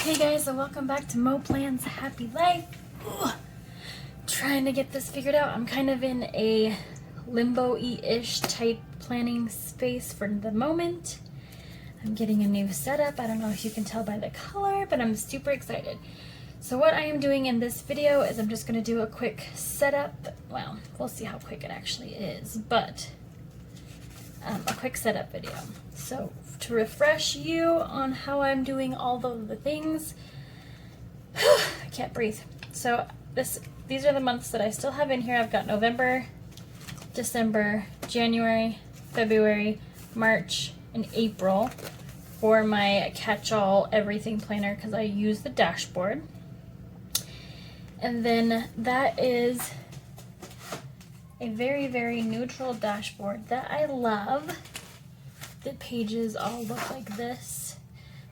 Hey guys, and welcome back to Mo Plans Happy Life. Ugh. Trying to get this figured out. I'm kind of in a limbo-y-ish type planning space for the moment. I'm getting a new setup. I don't know if you can tell by the color, but I'm super excited. So what I am doing in this video is I'm just going to do a quick setup. Well, we'll see how quick it actually is, but a quick setup video. So to refresh you on how I'm doing all of the things, I can't breathe. So these are the months that I still have in here. I've got November, December, January, February, March, and April for my catch-all everything planner because I use the dashboard. And then that is a very, very neutral dashboard that I love. The pages all look like this.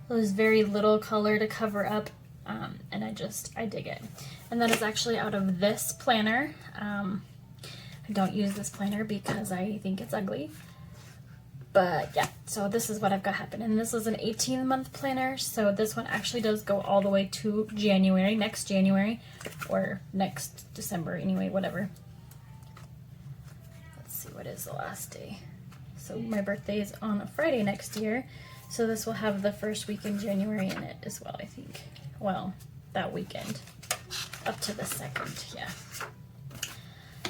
There's very little color to cover up, and I dig it. And that is actually out of this planner. I don't use this planner because I think it's ugly. But yeah, so this is what I've got happening. And this is an 18-month planner, so this one actually does go all the way to January, next January, or next December, anyway, whatever. Let's see, what is the last day? So my birthday is on a Friday next year, so this will have the first week in January in it as well, I think. Well, that weekend, up to the 2nd, yeah.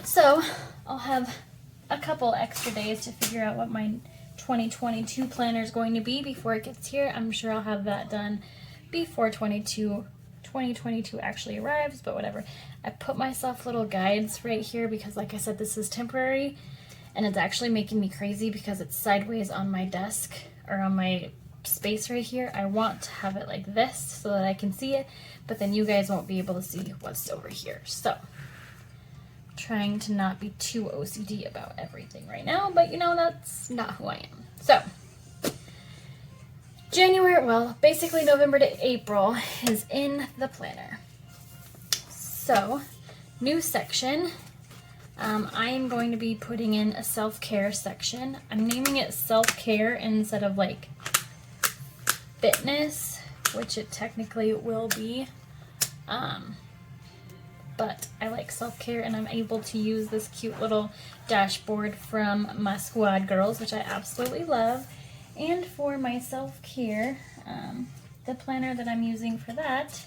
So I'll have a couple extra days to figure out what my 2022 planner is going to be before it gets here. I'm sure I'll have that done before 2022 actually arrives, but whatever. I put myself little guides right here because, like I said, this is temporary, and it's actually making me crazy because it's sideways on my desk or on my space right here. I want to have it like this so that I can see it, but then you guys won't be able to see what's over here. So trying to not be too OCD about everything right now, but you know, that's not who I am. So January, well, basically November to April is in the planner. So new section, I am going to be putting in a self-care section. I'm naming it self-care instead of like fitness, which it technically will be. But I like self-care, and I'm able to use this cute little dashboard from my squad girls, which I absolutely love. And for my self-care, the planner that I'm using for that,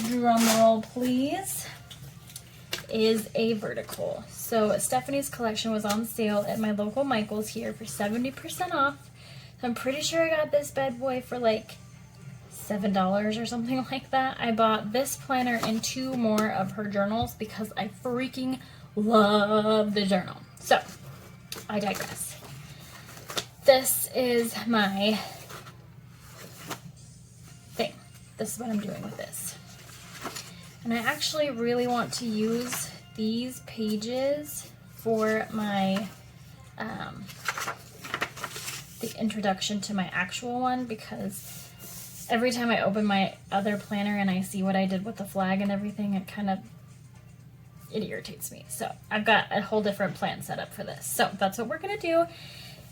drum roll please, is a vertical. So Stephanie's collection was on sale at my local Michael's here for 70% off. So I'm pretty sure I got this bad boy for like $7 or something like that. I bought this planner and 2 more of her journals because I freaking love the journal. So I digress. This is my thing. This is what I'm doing with this. And I actually really want to use these pages for my the introduction to my actual one, because every time I open my other planner and I see what I did with the flag and everything, it irritates me. So I've got a whole different plan set up for this. So that's what we're going to do.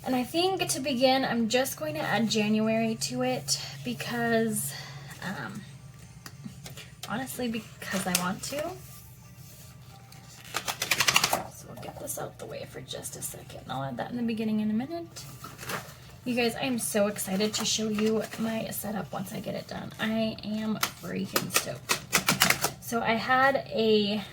And I think to begin, I'm just going to add January to it because, honestly, because I want to. So we'll get this out the way for just a second. I'll add that in the beginning in a minute. You guys, I am so excited to show you my setup once I get it done. I am freaking stoked. So I had a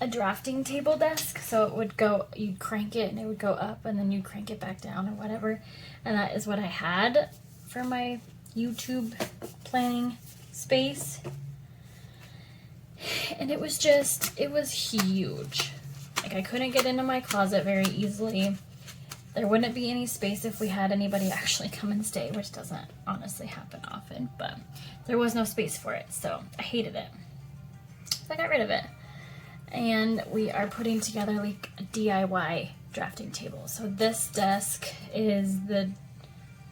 drafting table desk. So it would go, you'd crank it and it would go up, and then you crank it back down or whatever. And that is what I had for my YouTube planning space. And it was huge. Like, I couldn't get into my closet very easily. There wouldn't be any space if we had anybody actually come and stay, which doesn't honestly happen often, but there was no space for it, so I hated it. So I got rid of it. And we are putting together like a DIY drafting table. So this desk is the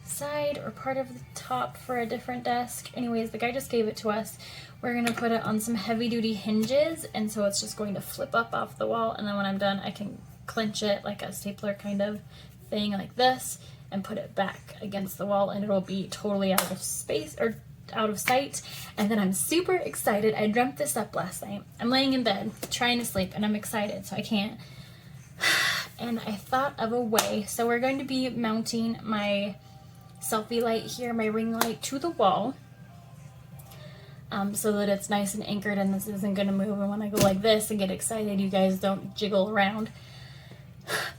side or part of the top for a different desk. Anyways, the guy just gave it to us. We're going to put it on some heavy-duty hinges, and so it's just going to flip up off the wall, and then when I'm done, I can clinch it like a stapler kind of thing like this, and put it back against the wall, and it'll be totally out of space or out of sight. And then I'm super excited. I dreamt this up last night. I'm laying in bed trying to sleep, and I'm excited, so I can't. And I thought of a way. So we're going to be mounting my selfie light here, my ring light, to the wall, so that it's nice and anchored and this isn't going to move. And when I go like this and get excited, you guys don't jiggle around.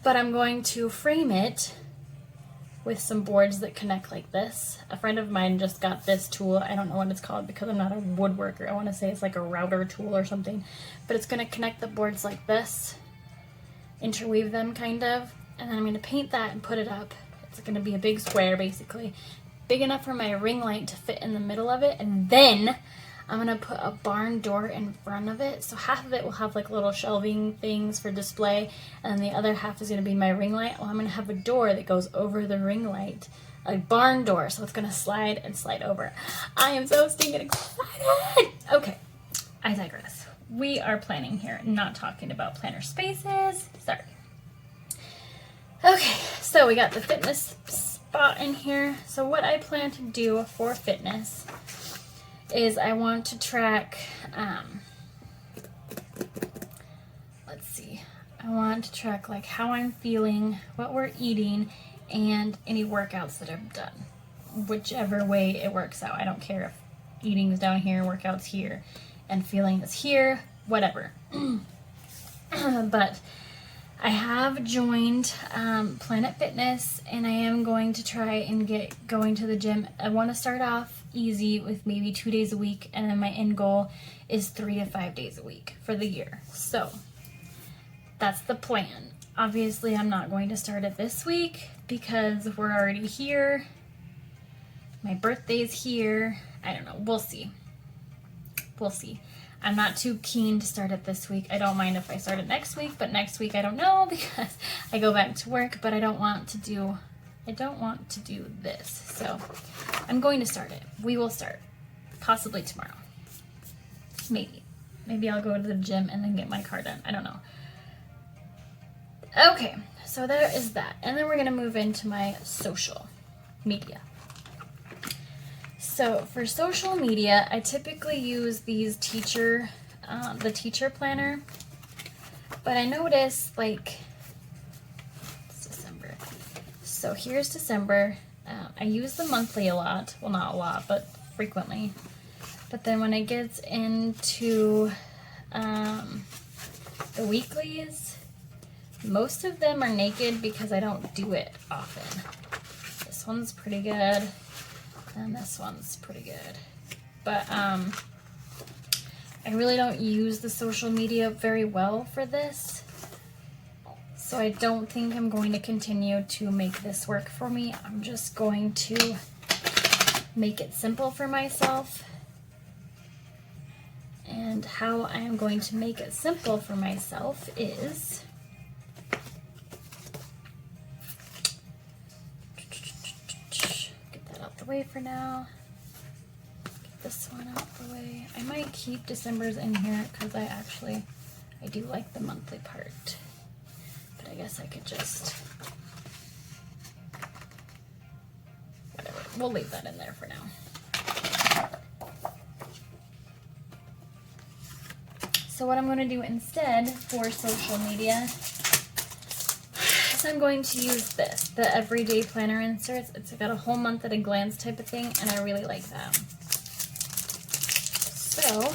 But I'm going to frame it with some boards that connect like this. A friend of mine just got this tool. I don't know what it's called because I'm not a woodworker. I want to say it's like a router tool or something. But it's going to connect the boards like this, interweave them kind of, and then I'm going to paint that and put it up. It's going to be a big square basically, big enough for my ring light to fit in the middle of it, and then I'm going to put a barn door in front of it. So half of it will have like little shelving things for display, and then the other half is going to be my ring light. Well, I'm going to have a door that goes over the ring light, a barn door, so it's going to slide and slide over. I am so stinking excited! Okay, I digress. We are planning here, not talking about planner spaces. Sorry. Okay, so we got the fitness spot in here. So what I plan to do for fitness is I want to track, let's see, I want to track like how I'm feeling, what we're eating, and any workouts that I've done. Whichever way it works out. I don't care if eating is down here, workouts here, and feeling is here, whatever. But I have joined Planet Fitness, and I am going to try and get going to the gym. I want to start off easy with maybe 2 days a week, and then my end goal is 3 to 5 days a week for the year. So that's the plan. Obviously, I'm not going to start it this week because we're already here. My birthday's here. I don't know. We'll see. We'll see. I'm not too keen to start it this week. I don't mind if I start it next week, but next week I don't know because I go back to work, but I don't want to do this. So I'm going to start it. We will start. Possibly tomorrow. Maybe. Maybe I'll go to the gym and then get my car done. I don't know. Okay, so there is that. And then we're going to move into my social media. So for social media, I typically use these the teacher planner, but I noticed like, it's December. So here's December. I use the monthly a lot. Well, not a lot, but frequently. But then when it gets into the weeklies, most of them are naked because I don't do it often. This one's pretty good. And this one's pretty good. But I really don't use the social media very well for this. So I don't think I'm going to continue to make this work for me. I'm just going to make it simple for myself. And how I am going to make it simple for myself is way for now. Get this one out the way. I might keep December's in here because I do like the monthly part. But I guess I could just, whatever. We'll leave that in there for now. So what I'm going to do instead for social media, so I'm going to use this, the everyday planner inserts. It's got a whole month at a glance type of thing, and I really like that. So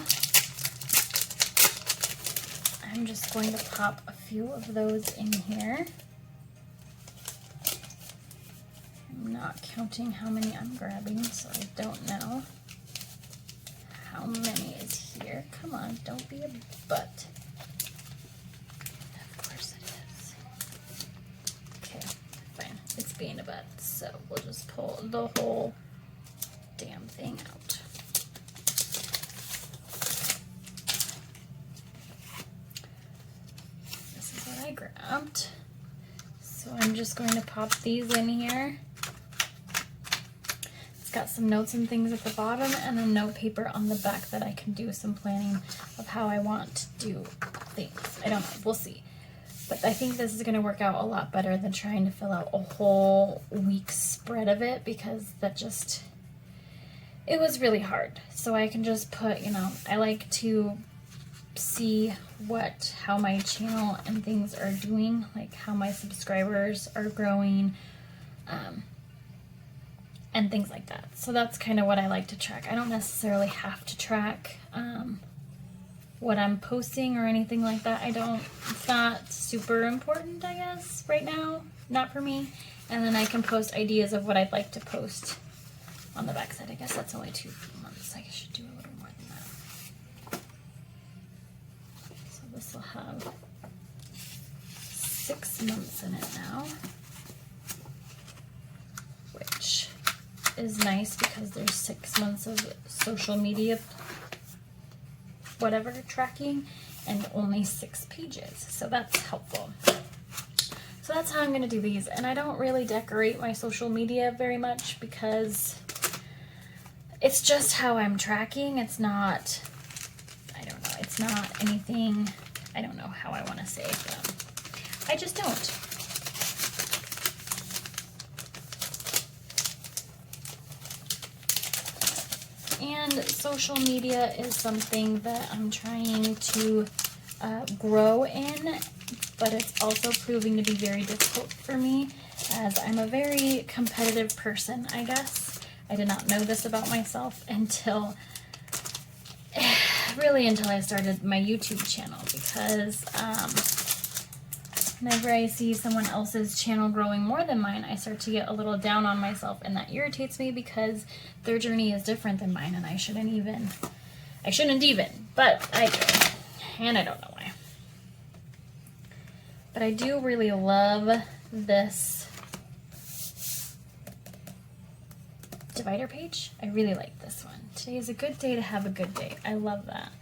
I'm just going to pop a few of those in here. I'm not counting how many I'm grabbing, so I don't know how many is here. Come on, don't be a butt. It's being a butt, so we'll just pull the whole damn thing out. This is what I grabbed. So I'm just going to pop these in here. It's got some notes and things at the bottom and then note paper on the back that I can do some planning of how I want to do things. I don't know, we'll see. But I think this is going to work out a lot better than trying to fill out a whole week's spread of it, because that just, it was really hard. So I can just put, you know, I like to see how my channel and things are doing, like how my subscribers are growing, and things like that. So that's kind of what I like to track. I don't necessarily have to track what I'm posting or anything like that. It's not super important, I guess, right now. Not for me. And then I can post ideas of what I'd like to post on the backside. I guess that's only 2 months. I should do a little more than that. So this will have 6 months in it now, which is nice because there's 6 months of social media whatever tracking and only 6 pages, so that's helpful. So that's how I'm going to do these, and I don't really decorate my social media very much because it's just how I'm tracking. It's not, I don't know, it's not anything, I don't know how I want to say it, but I just don't. And social media is something that I'm trying to grow in, but it's also proving to be very difficult for me, as I'm a very competitive person, I guess. I did not know this about myself until I started my YouTube channel, because whenever I see someone else's channel growing more than mine, I start to get a little down on myself, and that irritates me because their journey is different than mine, and I shouldn't even, but I do, and I don't know why. But I do really love this divider page. I really like this one. Today is a good day to have a good day. I love that.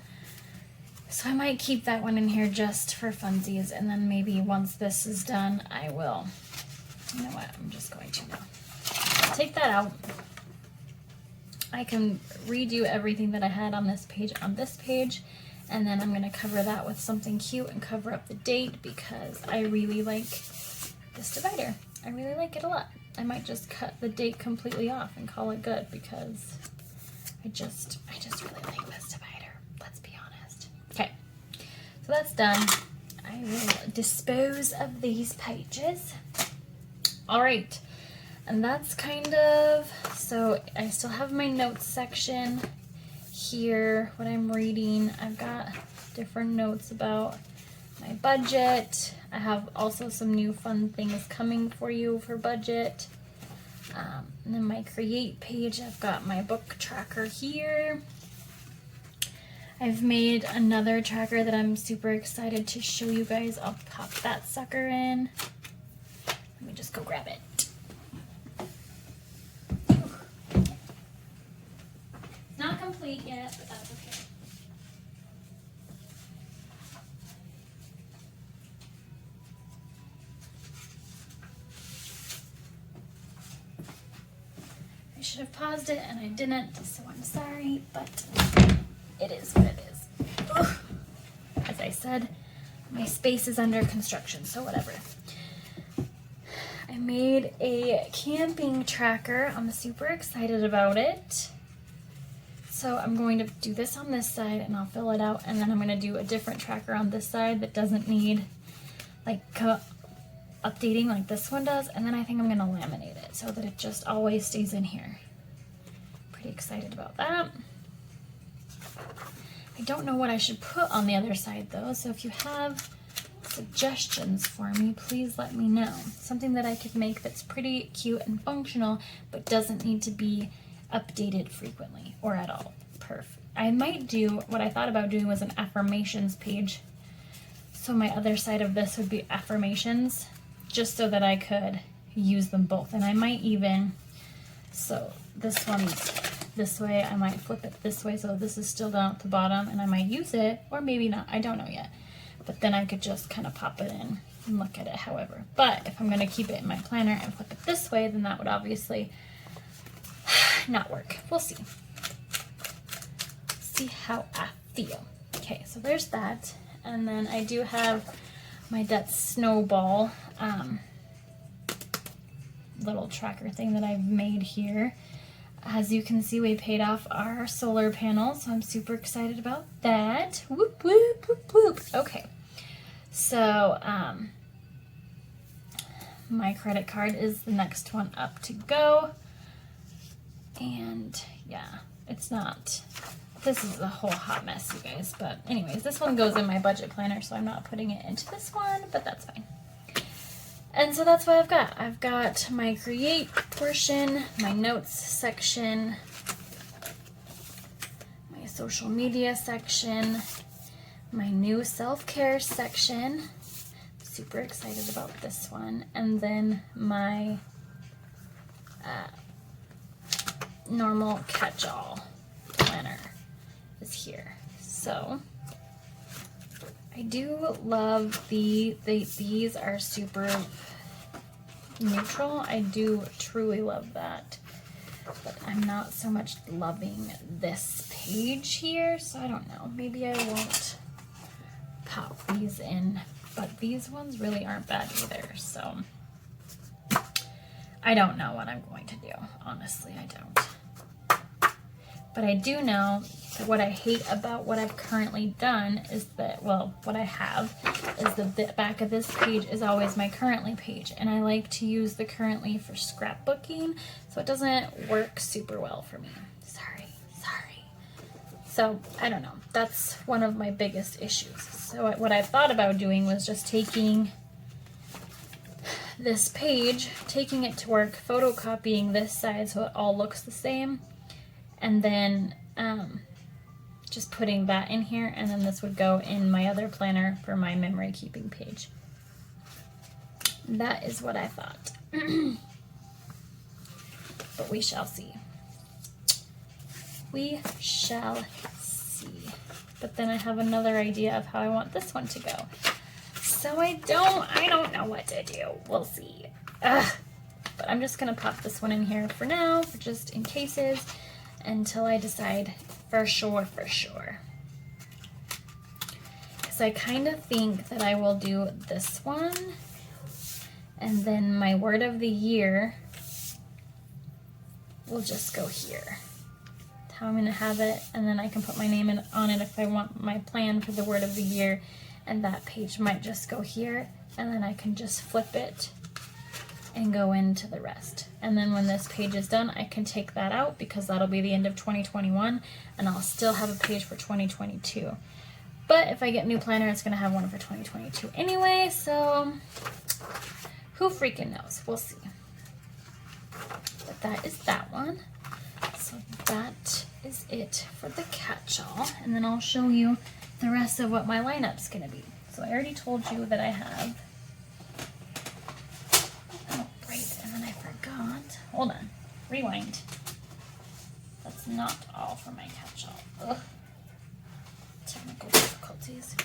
So I might keep that one in here just for funsies, and then maybe once this is done, I will, you know what, I'm just going to now take that out. I can redo everything that I had on this page, and then I'm going to cover that with something cute and cover up the date, because I really like this divider. I really like it a lot. I might just cut the date completely off and call it good, because I just really like this divider. Let's be honest. Okay, so that's done. I will dispose of these pages. All right, and that's kind of, so I still have my notes section here, what I'm reading. I've got different notes about my budget. I have also some new fun things coming for you for budget. And then my create page, I've got my book tracker here. I've made another tracker that I'm super excited to show you guys. I'll pop that sucker in. Let me just go grab it. Not complete yet, but that's okay. I should have paused it and I didn't, so I'm sorry, but it is what it is. Ugh. As I said, my space is under construction, so whatever. I made a camping tracker. I'm super excited about it. So I'm going to do this on this side and I'll fill it out, and then I'm going to do a different tracker on this side that doesn't need like updating like this one does, and then I think I'm going to laminate it so that it just always stays in here. Pretty excited about that. I don't know what I should put on the other side though, so if you have suggestions for me, please let me know. Something that I could make that's pretty cute and functional but doesn't need to be updated frequently or at all. Perfect. I might do, what I thought about doing was an affirmations page. So my other side of this would be affirmations, just so that I could use them both. And I might even, so this one's this way, I might flip it this way so this is still down at the bottom, and I might use it, or maybe not, I don't know yet. But then I could just kind of pop it in and look at it however. But if I'm going to keep it in my planner and flip it this way, then that would obviously not work. We'll see. See how I feel. Okay, so there's that. And then I do have my debt snowball little tracker thing that I've made here. As you can see, we paid off our solar panel, so I'm super excited about that. Whoop, whoop, whoop, whoop. Okay, so my credit card is the next one up to go. And yeah, it's not, this is a whole hot mess, you guys. But anyways, this one goes in my budget planner, so I'm not putting it into this one, but that's fine. And so that's what I've got. I've got my create portion, my notes section, my social media section, my new self-care section. Super excited about this one. And then my normal catch-all planner is here. So I do love these are super neutral. I do truly love that, but I'm not so much loving this page here, so I don't know, maybe I won't pop these in, but these ones really aren't bad either, so I don't know what I'm going to do. Honestly, I don't. But I do know that what I hate about what I've currently done is that, well, what I have is the back of this page is always my currently page. And I like to use the currently for scrapbooking, so it doesn't work super well for me. Sorry. So, I don't know. That's one of my biggest issues. So what I thought about doing was just taking this page, taking it to work, photocopying this side so it all looks the same, and then just putting that in here, and then this would go in my other planner for my memory keeping page. That is what I thought. But we shall see. We shall see. But then I have another idea of how I want this one to go. So I don't know what to do. We'll see. Ugh. But I'm just gonna pop this one in here for now, for just in cases, until I decide for sure. Because I kind of think that I will do this one, and then my word of the year will just go here. That's how I'm gonna have it, and then I can put my name on it if I want my plan for the word of the year, and that page might just go here, and then I can just flip it and go into the rest. And then when this page is done, I can take that out because that'll be the end of 2021, and I'll still have a page for 2022. But if I get a new planner, it's gonna have one for 2022 anyway, so who freaking knows? We'll see. But that is that one. So that is it for the catch-all, and then I'll show you the rest of what my lineup's gonna be. So I already told you that I have, oh right, and then I forgot, hold on, rewind. That's not all for my catch-all. Ugh. Technical difficulties.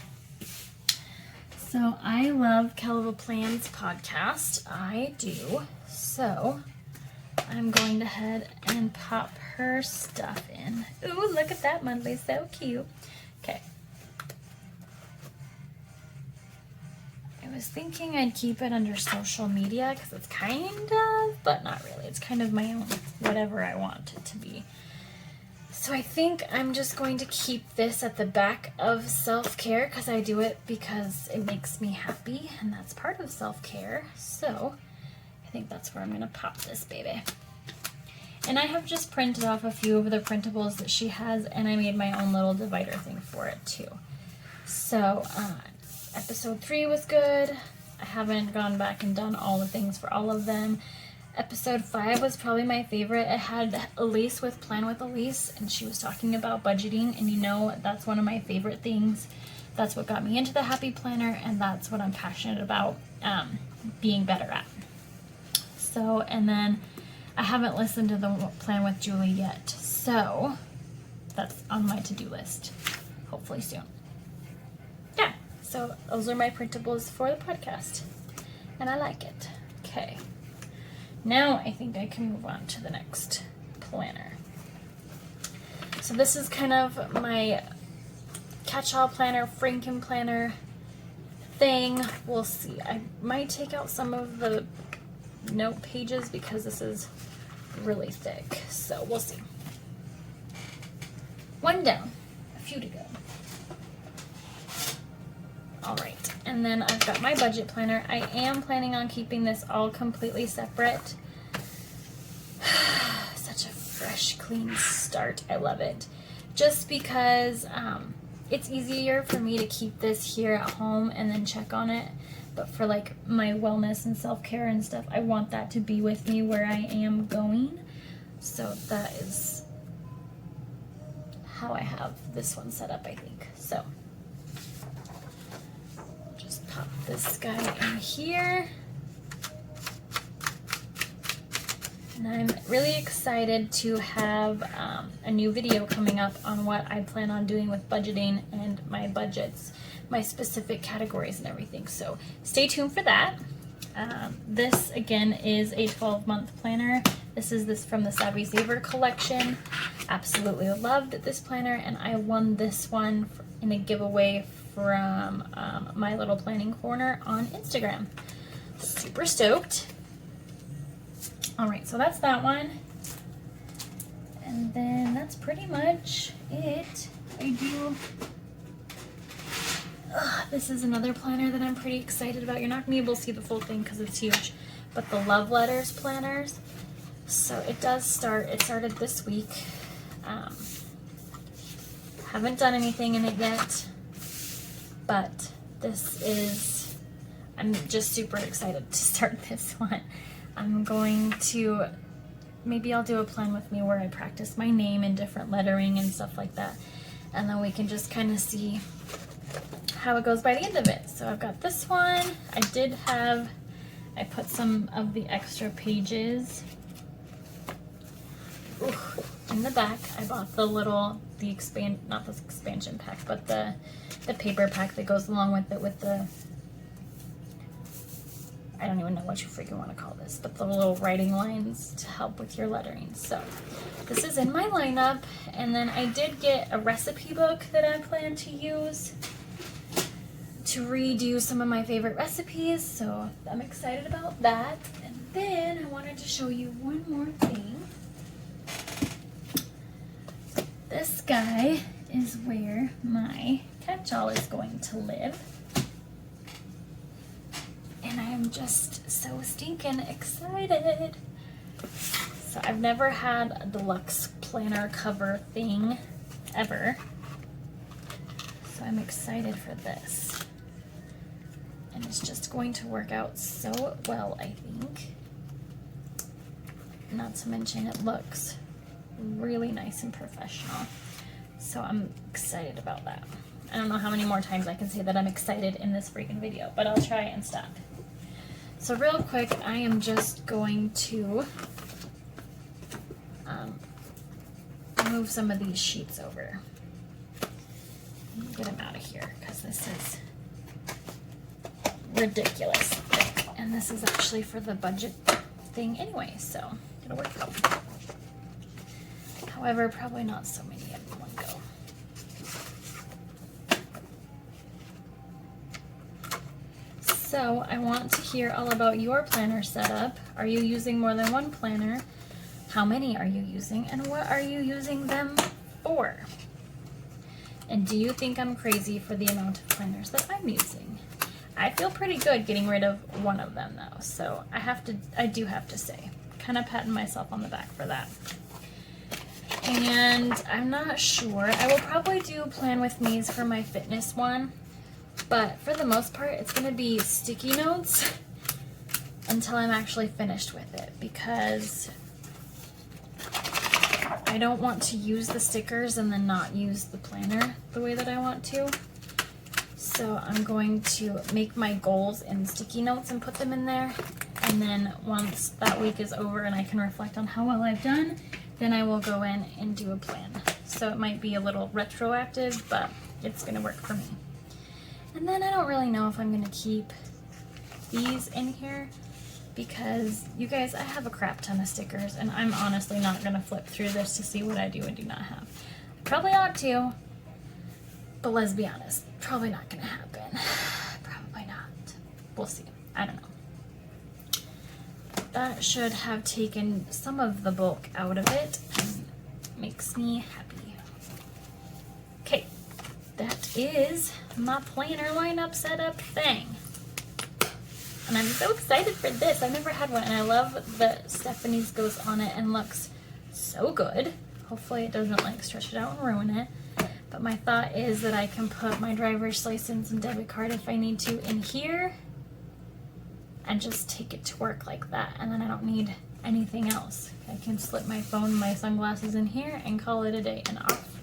So I love Kelva Plans podcast. I do. So I'm going to head and pop her stuff in. Ooh, look at that monthly, so cute. Okay. I was thinking I'd keep it under social media because it's kind of, but not really. It's kind of my own, whatever I want it to be. So I think I'm just going to keep this at the back of self-care because I do it because it makes me happy, and that's part of self-care. So I think that's where I'm going to pop this baby. And I have just printed off a few of the printables that she has, and I made my own little divider thing for it too. So episode 3 was good. I haven't gone back and done all the things for all of them. Episode 5 was probably my favorite. It had Elise with Plan with Elise, and she was talking about budgeting, and you know, that's one of my favorite things. That's what got me into the Happy Planner, and that's what I'm passionate about being better at. So, and then I haven't listened to the Plan with Julie yet, so that's on my to-do list, hopefully soon. Yeah, so those are my printables for the podcast, and I like it. Okay. Now I think I can move on to the next planner. So this is kind of my catch-all planner, Franken planner thing. We'll see. I might take out some of the note pages because this is really thick. So we'll see. One down, a few to go. All right, and then I've got my budget planner. I am planning on keeping this all completely separate. Such a fresh, clean start. I love it. Just because it's easier for me to keep this here at home and then check on it. But for like my wellness and self-care and stuff, I want that to be with me where I am going. So that is how I have this one set up, I think. So just pop this guy in here. And I'm really excited to have a new video coming up on what I plan on doing with budgeting and my budgets, my specific categories and everything. So stay tuned for that. This again is a 12-month planner. This is from the Savvy Saver collection. Absolutely loved this planner, and I won this one in a giveaway from My Little Planning Corner on Instagram. Super stoked. All right, so that's that one. And then that's pretty much it. This is another planner that I'm pretty excited about. You're not gonna be able to see the full thing because it's huge, but the Love Letters planners. So it started this week. Haven't done anything in it yet, but I'm just super excited to start this one. I'm going to, maybe I'll do a plan with me where I practice my name in different lettering and stuff like that. And then we can just kind of see how it goes by the end of it. So I've got this one. I put some of the extra pages in the back. I bought not the expansion pack, but the paper pack that goes along with it with the, I don't even know what you freaking want to call this, but the little writing lines to help with your lettering. So this is in my lineup. And then I did get a recipe book that I plan to use to redo some of my favorite recipes. So I'm excited about that. And then I wanted to show you one more thing. This guy is where my catch-all is going to live. And I am just so stinking excited. So I've never had a deluxe planner cover thing ever. So I'm excited for this. And it's just going to work out so well, I think. Not to mention it looks really nice and professional. So I'm excited about that. I don't know how many more times I can say that I'm excited in this freaking video, but I'll try and stop. So real quick, I am just going to move some of these sheets over. Get them out of here because this is ridiculous thick. And this is actually for the budget thing anyway, so it'll work out. However, probably not so many in one go. So I want to hear all about your planner setup. Are you using more than one planner? How many are you using? And what are you using them for? And do you think I'm crazy for the amount of planners that I'm using? I feel pretty good getting rid of one of them though. So I do have to say, kind of patting myself on the back for that. And I'm not sure. I will probably do Plan With Me's for my fitness one. But for the most part, it's going to be sticky notes until I'm actually finished with it, because I don't want to use the stickers and then not use the planner the way that I want to. So I'm going to make my goals in sticky notes and put them in there. And then once that week is over and I can reflect on how well I've done, then I will go in and do a plan. So it might be a little retroactive, but it's going to work for me. And then I don't really know if I'm going to keep these in here because, you guys, I have a crap ton of stickers and I'm honestly not going to flip through this to see what I do and do not have. I probably ought to, but let's be honest, probably not going to happen. Probably not We'll see. I don't know. That should have taken some of the bulk out of it and makes me happy. Okay, that is my planner lineup setup thing. And I'm so excited for this. I've never had one, and I love that Stephanie's goes on it and looks so good. Hopefully it doesn't like stretch it out and ruin it. But my thought is that I can put my driver's license and debit card if I need to in here and just take it to work like that, and then I don't need anything else. I can slip my phone, my sunglasses in here and call it a day, and off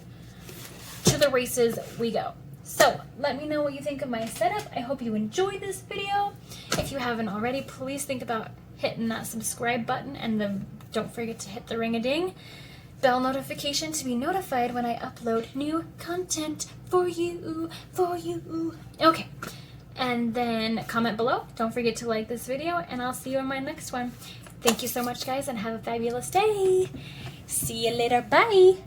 to the races we go. So let me know what you think of my setup. I hope you enjoyed this video. If you haven't already, please think about hitting that subscribe button, and don't forget to hit the ring-a-ding bell notification to be notified when I upload new content for you. Okay. And then comment below. Don't forget to like this video, and I'll see you in my next one. Thank you so much, guys, and have a fabulous day. See you later. Bye.